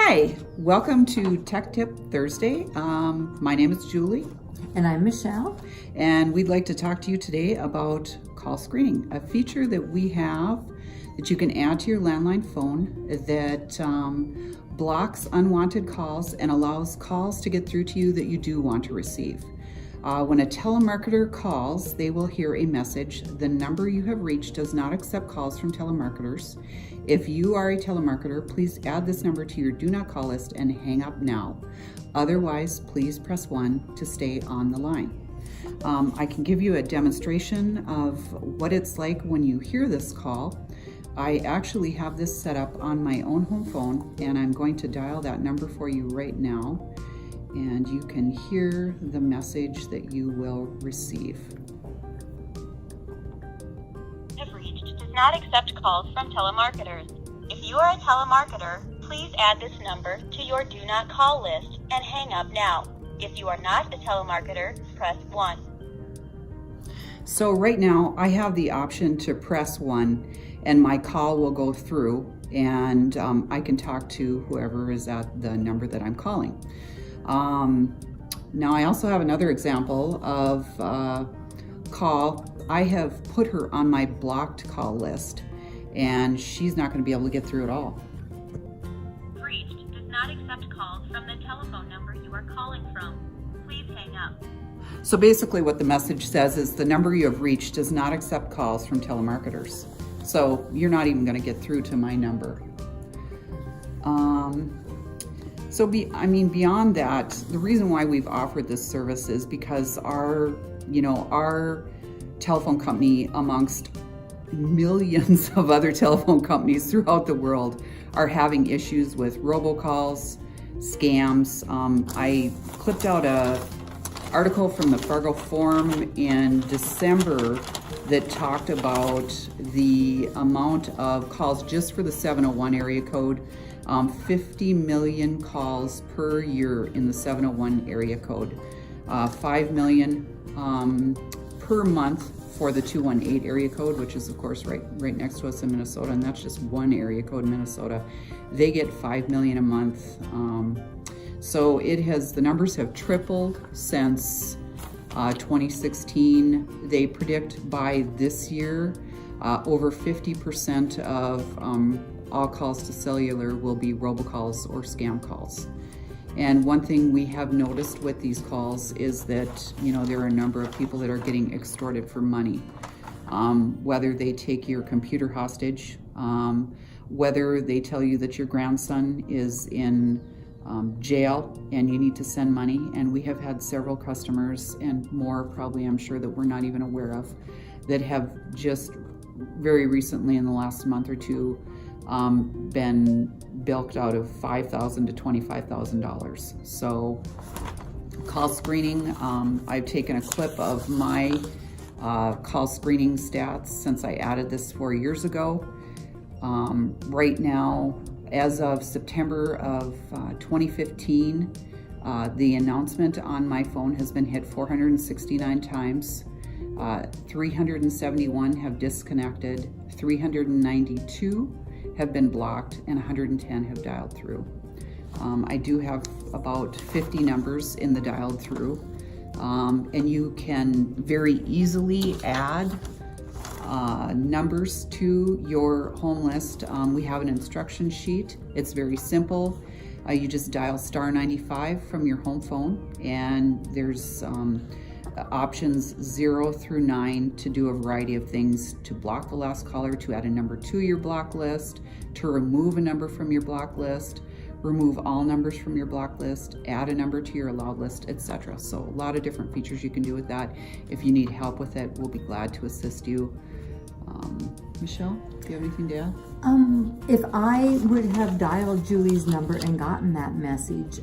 Hi, welcome to Tech Tip Thursday. My name is Julie. And I'm Michelle. And we'd like to talk to you today about call screening, a feature that we have that you can add to your landline phone that blocks unwanted calls and allows calls to get through to you that you do want to receive. When a telemarketer calls, they will hear a message. The number you have reached does not accept calls from telemarketers. If you are a telemarketer, please add this number to your do not call list and hang up now. Otherwise, please press 1 to stay on the line. I can give you a demonstration of what it's like when you hear this call. I actually have this set up on my own home phone, and I'm going to dial that number for you right now. And you can hear the message that you will receive. Have reached does not accept calls from telemarketers. If you are a telemarketer, please add this number to your do not call list and hang up now. If you are not a telemarketer, press 1. So right now I have the option to press 1 and my call will go through, and I can talk to whoever is at the number that I'm calling. Now I also have another example of call. I have put her on my blocked call list, and she's not going to be able to get through at all. Reached does not accept calls from the telephone number you are calling from. Please hang up. So basically what the message says is the number you have reached does not accept calls from telemarketers. So you're not even going to get through to my number. Beyond that, the reason why we've offered this service is because our telephone company, amongst millions of other telephone companies throughout the world, are having issues with robocalls, scams. I clipped out an article from the Fargo Forum in December that talked about the amount of calls just for the 701 area code. 50 million calls per year in the 701 area code, 5 million per month for the 218 area code, which is of course right next to us in Minnesota, and that's just one area code in Minnesota. They get 5 million a month. So the numbers have tripled since 2016. They predict by this year over 50% of all calls to cellular will be robocalls or scam calls. And one thing we have noticed with these calls is that, there are a number of people that are getting extorted for money. Whether they take your computer hostage, whether they tell you that your grandson is in jail and you need to send money. And we have had several customers, and more probably I'm sure that we're not even aware of, that have just very recently in the last month or two been bilked out of $5,000 to $25,000. So call screening, I've taken a clip of my call screening stats since I added this 4 years ago. Right now, as of September of 2015, the announcement on my phone has been hit 469 times. 371 have disconnected, 392 have been blocked, and 110 have dialed through. I do have about 50 numbers in the dialed through, and you can very easily add numbers to your home list. We have an instruction sheet. It's very simple. You just dial *95 from your home phone, and there's options 0 through 9 to do a variety of things: to block the last caller, to add a number to your block list, to remove a number from your block list, remove all numbers from your block list, add a number to your allowed list, etc. So a lot of different features you can do with that. If you need help with it, we'll be glad to assist you. Michelle, do you have anything to add? If I would have dialed Julie's number and gotten that message,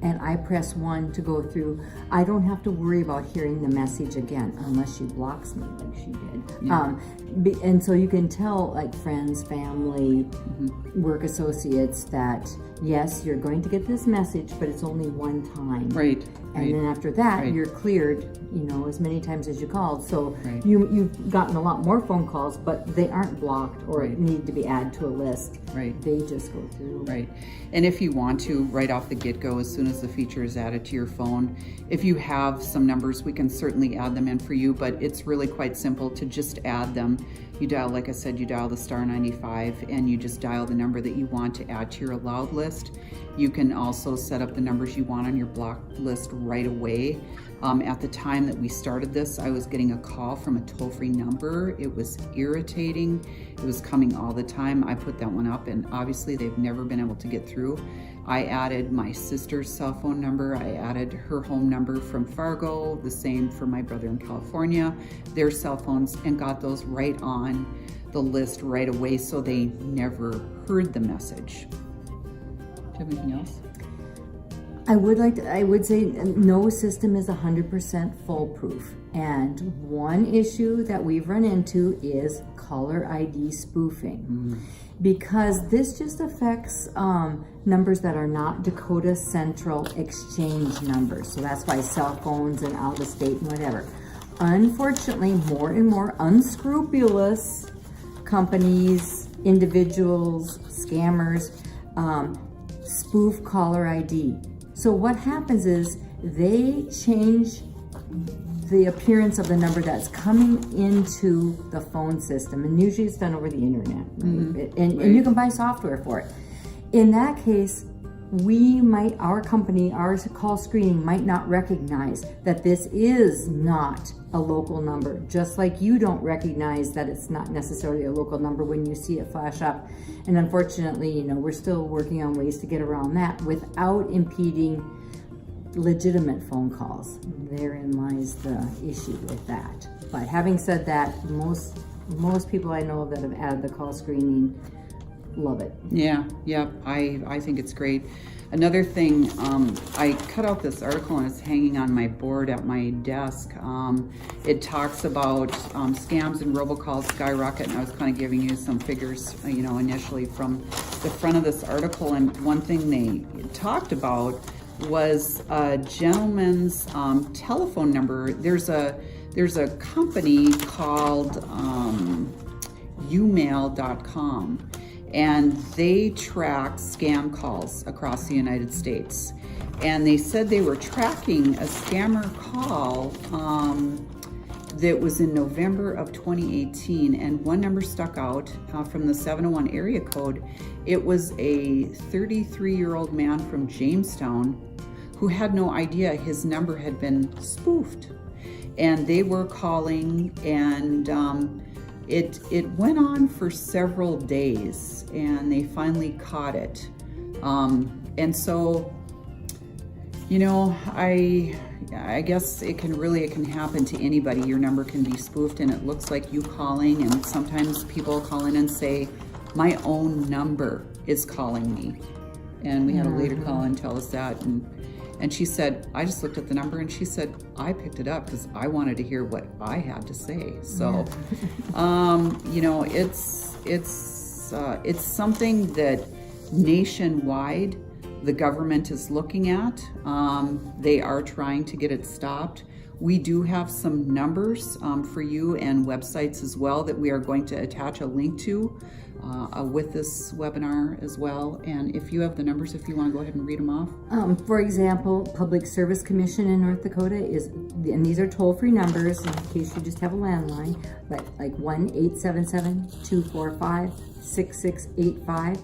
and I press 1 to go through, I don't have to worry about hearing the message again unless she blocks me like she did. Yeah. And so you can tell, like, friends, family, work associates, that yes, you're going to get this message, but it's only one time. Right. And then after that, Right. you're cleared, as many times as you called. So Right. you've gotten a lot more phone calls, but they aren't blocked or Right. need to be added to a list. Right. They just go through. Right. And if you want to, right off the get-go, as soon as the feature is added to your phone, if you have some numbers, we can certainly add them in for you, but it's really quite simple to just add them. You dial, like I said, you dial the *95 and you just dial the number that you want to add to your allowed list. You can also set up the numbers you want on your blocked list right away. At the time that we started this, I was getting a call from a toll-free number. It was irritating. It was coming all the time. I put that one up, and obviously they've never been able to get through. I added my sister's cell phone number. I added her home number from Fargo, the same for my brother in California, their cell phones, and got those right on the list right away, so they never heard the message. Do you have anything else? I would say no system is 100% foolproof. And one issue that we've run into is caller ID spoofing. Because this just affects numbers that are not Dakota Central Exchange numbers. So that's why cell phones and out of state and whatever. Unfortunately, more and more unscrupulous companies, individuals, scammers, spoof caller ID. So what happens is they change the appearance of the number that's coming into the phone system, and usually it's done over the internet, right? And you can buy software for it. In that case, our company, our call screening might not recognize that this is not a local number, just like you don't recognize that it's not necessarily a local number when you see it flash up. And unfortunately, we're still working on ways to get around that without impeding legitimate phone calls. Therein lies the issue with that. But having said that, most people I know that have added the call screening love it. Yeah, I think it's great. Another thing, I cut out this article and it's hanging on my board at my desk. It talks about scams and robocalls skyrocket, and I was kind of giving you some figures, initially from the front of this article. And one thing they talked about was a gentleman's telephone number. There's a company called umail.com. And they track scam calls across the United States. And they said they were tracking a scammer call that was in November of 2018. And one number stuck out from the 701 area code. It was a 33-year-old man from Jamestown who had no idea his number had been spoofed. And they were calling, and it went on for several days, and they finally caught it. And so, I guess it can happen to anybody. Your number can be spoofed, and it looks like you calling, and sometimes people call in and say, my own number is calling me. And we had a lady call and tell us that, and she said, I just looked at the number, and she said, I picked it up because I wanted to hear what I had to say. So, it's something that nationwide the government is looking at. They are trying to get it stopped. We do have some numbers for you and websites as well that we are going to attach a link to with this webinar as well. And if you have the numbers, if you want to go ahead and read them off. For example, Public Service Commission in North Dakota and these are toll-free numbers in case you just have a landline, like 1-877-245-6685.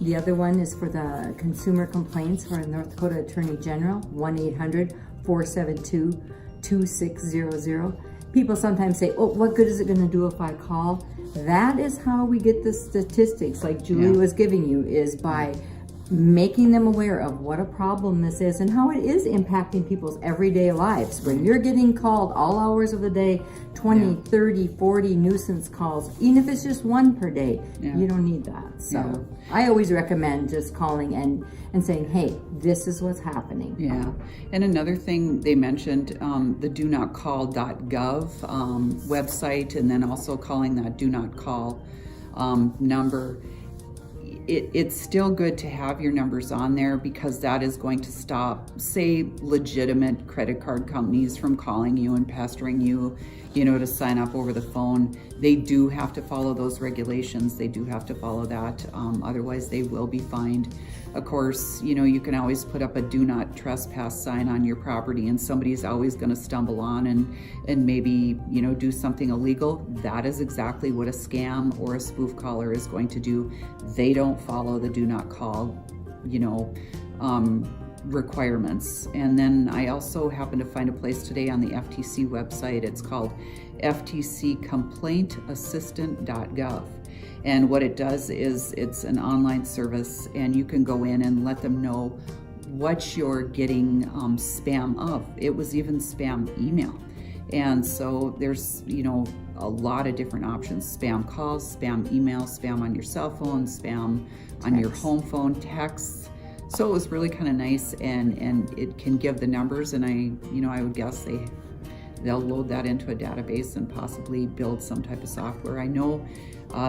The other one is for the consumer complaints for North Dakota Attorney General, 1-800-472-2600. People sometimes say, oh, what good is it going to do if I call? That is how we get the statistics like Julie was giving you, is by making them aware of what a problem this is and how it is impacting people's everyday lives. When you're getting called all hours of the day, 20, 30, 40 nuisance calls, even if it's just one per day, you don't need that. So I always recommend just calling and saying, hey, this is what's happening. Yeah. And another thing they mentioned, the donotcall.gov website, and then also calling that do not call number. It's still good to have your numbers on there, because that is going to stop, say, legitimate credit card companies from calling you and pestering you, to sign up over the phone. They do have to follow those regulations. They do have to follow that. Otherwise, they will be fined. Of course, you can always put up a do not trespass sign on your property, and somebody's always going to stumble on and maybe, do something illegal. That is exactly what a scam or a spoof caller is going to do. They don't follow the do not call, requirements. And then I also happened to find a place today on the FTC website. It's called ftccomplaintassistant.gov. And what it does is it's an online service, and you can go in and let them know what you're getting spam of. It was even spam email. And so there's, a lot of different options: spam calls, spam email, spam on your cell phone, spam on your home phone, texts. So it was really kind of nice, and it can give the numbers, and I would guess they'll load that into a database and possibly build some type of software. I know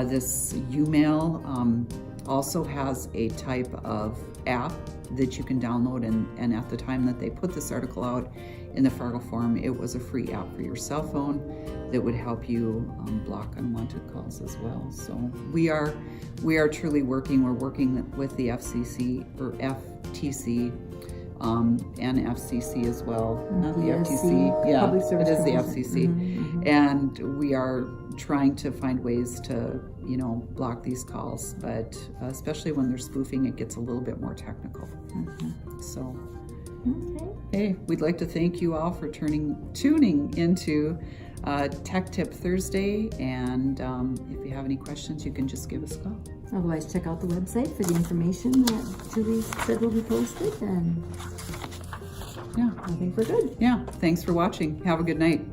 this UMail also has a type of app that you can download, and at the time that they put this article out in the Fargo Forum, it was a free app for your cell phone that would help you block unwanted calls as well. So we are truly working. We're working with the FCC or FTC and FCC as well. Not the FTC. Yeah, it is the FCC. And we are trying to find ways to, block these calls, but especially when they're spoofing, it gets a little bit more technical. So, hey, we'd like to thank you all for tuning into Tech Tip Thursday, and if you have any questions, you can just give us a call. Otherwise, check out the website for the information that Julie said will be posted, and I think we're good. Yeah, thanks for watching. Have a good night.